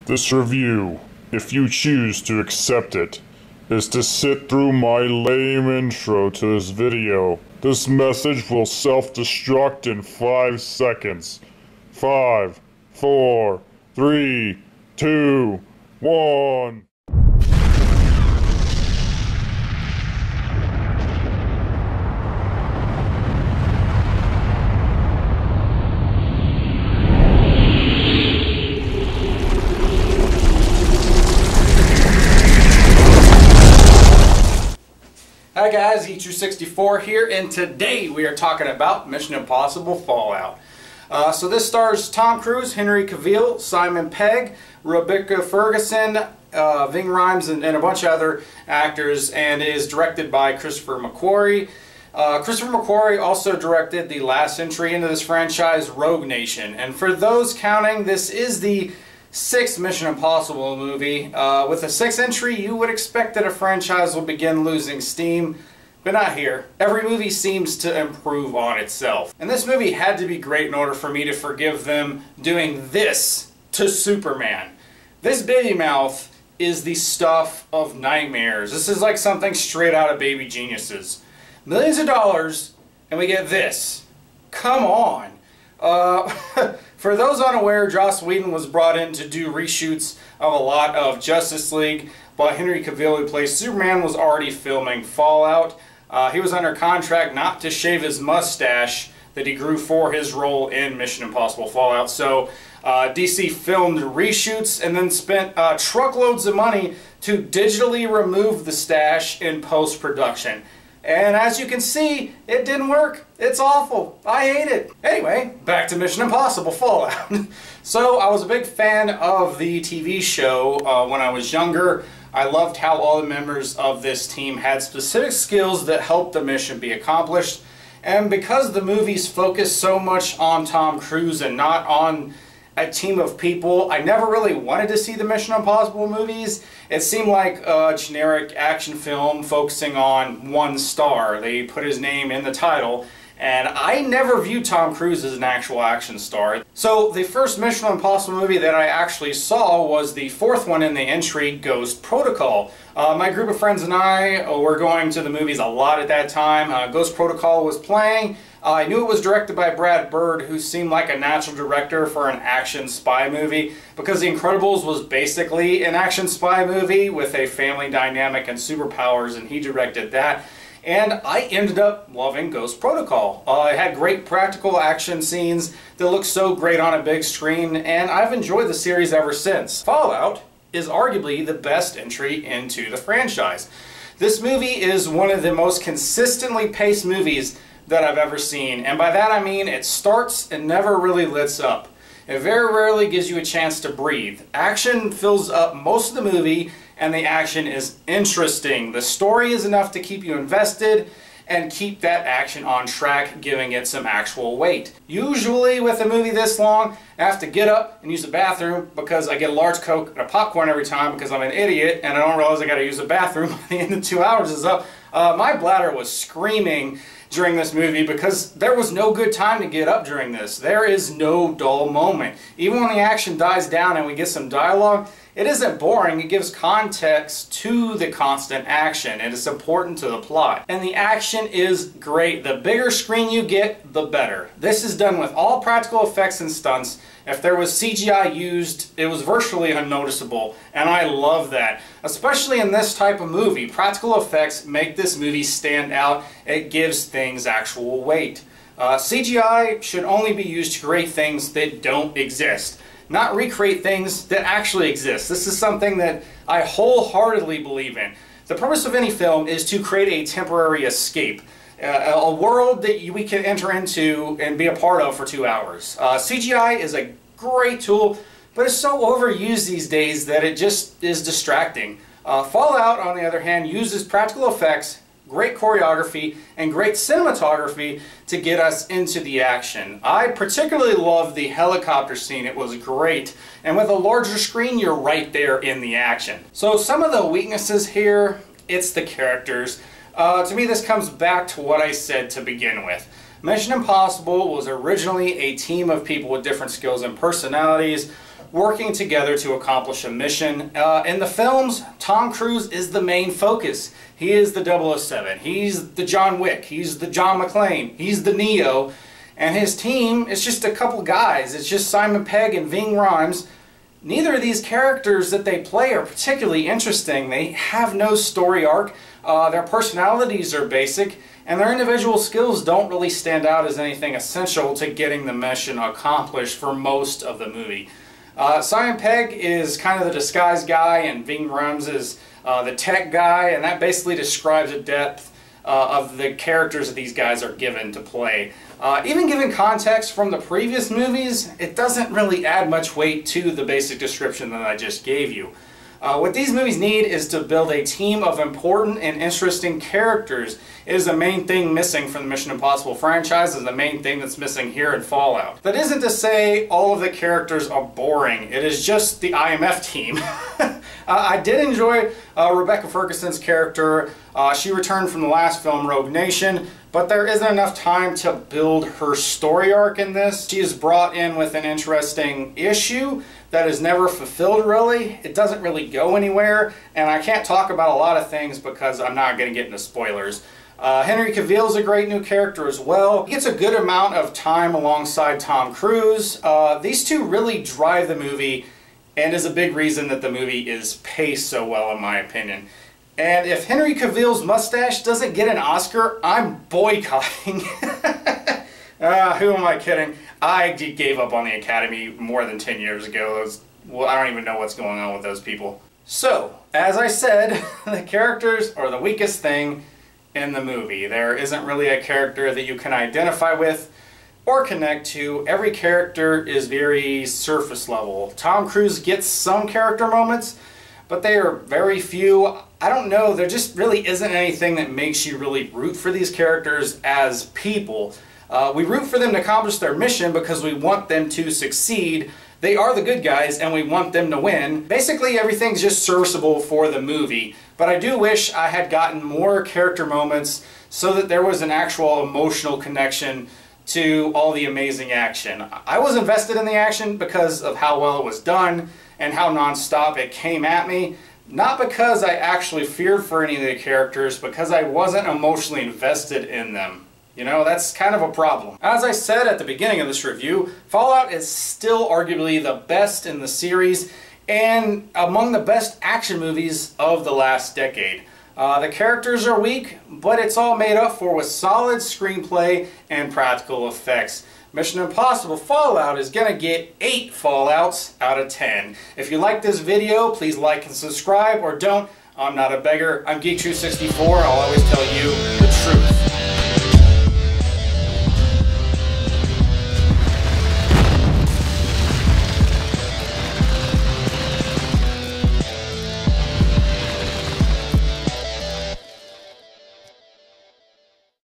This review, if you choose to accept it, is to sit through my lame intro to this video. This message will self-destruct in 5 seconds. 5, 4, 3, 2, 1. Hi guys, E264 here, and today we are talking about Mission Impossible Fallout. So this stars Tom Cruise, Henry Cavill, Simon Pegg, Rebecca Ferguson, Ving Rhames, and a bunch of other actors, and is directed by Christopher McQuarrie. Christopher McQuarrie also directed the last entry into this franchise, Rogue Nation. And for those counting, this is the 6th Mission Impossible movie. With a 6th entry, you would expect that a franchise will begin losing steam, but not here. Every movie seems to improve on itself. And this movie had to be great in order for me to forgive them doing this to Superman. This baby mouth is the stuff of nightmares. This is like something straight out of Baby Geniuses. Millions of dollars, and we get this. Come on. For those unaware, Joss Whedon was brought in to do reshoots of a lot of Justice League, but Henry Cavill, who plays Superman, was already filming Fallout. He was under contract not to shave his mustache that he grew for his role in Mission Impossible Fallout. So DC filmed reshoots and then spent truckloads of money to digitally remove the stash in post-production. And as you can see, it didn't work. It's awful. I hate it. Anyway, back to Mission Impossible Fallout. So I was a big fan of the TV show when I was younger. I loved how all the members of this team had specific skills that helped the mission be accomplished. And because the movies focus so much on Tom Cruise and not on a team of people, I never really wanted to see the Mission Impossible movies. It seemed like a generic action film focusing on one star. They put his name in the title, and I never viewed Tom Cruise as an actual action star. So the first Mission Impossible movie that I actually saw was the 4th one in the entry, Ghost Protocol. My group of friends and I were going to the movies a lot at that time. Ghost Protocol was playing. I knew it was directed by Brad Bird, who seemed like a natural director for an action spy movie, because The Incredibles was basically an action spy movie with a family dynamic and superpowers, and he directed that. And I ended up loving Ghost Protocol. It had great practical action scenes that looked so great on a big screen, and I've enjoyed the series ever since. Fallout is arguably the best entry into the franchise. This movie is one of the most consistently paced movies that I've ever seen, and by that I mean it starts and never really lets up. It very rarely gives you a chance to breathe. Action fills up most of the movie, and the action is interesting. The story is enough to keep you invested and keep that action on track, giving it some actual weight. Usually with a movie this long, I have to get up and use the bathroom because I get a large Coke and a popcorn every time because I'm an idiot and I don't realize I gotta use the bathroom by the end of 2 hours is up. My bladder was screaming during this movie because there was no good time to get up during this. There is no dull moment. Even when the action dies down and we get some dialogue, it isn't boring. It gives context to the constant action, and it's important to the plot. And the action is great. The bigger screen you get, the better. This is done with all practical effects and stunts. If there was CGI used, it was virtually unnoticeable, and I love that. Especially in this type of movie, practical effects make this movie stand out. It gives things actual weight. CGI should only be used to create things that don't exist, not recreate things that actually exist. This is something that I wholeheartedly believe in. The purpose of any film is to create a temporary escape. A world that we can enter into and be a part of for 2 hours. CGI is a great tool, but it's so overused these days that it just is distracting. Fallout, on the other hand, uses practical effects, great choreography, and great cinematography to get us into the action. I particularly love the helicopter scene. It was great. And with a larger screen, you're right there in the action. So some of the weaknesses here, it's the characters. To me, this comes back to what I said to begin with. Mission Impossible was originally a team of people with different skills and personalities, working together to accomplish a mission. In the films, Tom Cruise is the main focus. He is the 007. He's the John Wick. He's the John McClane. He's the Neo. And his team is just a couple guys. It's just Simon Pegg and Ving Rhames. Neither of these characters that they play are particularly interesting. They have no story arc. Their personalities are basic, and their individual skills don't really stand out as anything essential to getting the mission accomplished for most of the movie. Simon Pegg is kind of the disguise guy, and Ving Rhames is the tech guy, and that basically describes the depth of the characters that these guys are given to play. Even given context from the previous movies, it doesn't really add much weight to the basic description that I just gave you. What these movies need is to build a team of important and interesting characters. It is the main thing missing from the Mission Impossible franchise, and the main thing that's missing here in Fallout. That isn't to say all of the characters are boring. It is just the IMF team. I did enjoy Rebecca Ferguson's character. She returned from the last film, Rogue Nation, but there isn't enough time to build her story arc in this. She is brought in with an interesting issue that is never fulfilled, really. It doesn't really go anywhere, and I can't talk about a lot of things because I'm not going to get into spoilers. Henry Cavill is a great new character as well. He gets a good amount of time alongside Tom Cruise. These two really drive the movie, and is a big reason that the movie is paced so well, in my opinion. And if Henry Cavill's mustache doesn't get an Oscar, I'm boycotting. Who am I kidding? I gave up on the Academy more than 10 years ago. Well, I don't even know what's going on with those people. So, as I said, the characters are the weakest thing in the movie. There isn't really a character that you can identify with or connect to. Every character is very surface level. Tom Cruise gets some character moments, but they are very few. I don't know, there just really isn't anything that makes you really root for these characters as people. We root for them to accomplish their mission because we want them to succeed. They are the good guys and we want them to win. Basically everything's just serviceable for the movie. But I do wish I had gotten more character moments so that there was an actual emotional connection to all the amazing action. I was invested in the action because of how well it was done and how non-stop it came at me. Not because I actually feared for any of the characters, because I wasn't emotionally invested in them. You know, that's kind of a problem. As I said at the beginning of this review, Fallout is still arguably the best in the series and among the best action movies of the last decade. The characters are weak, but it's all made up for with solid screenplay and practical effects. Mission Impossible Fallout is going to get 8 Fallouts out of 10. If you like this video, please like and subscribe, or don't. I'm not a beggar. I'm Geek True 64. I'll always tell you the truth.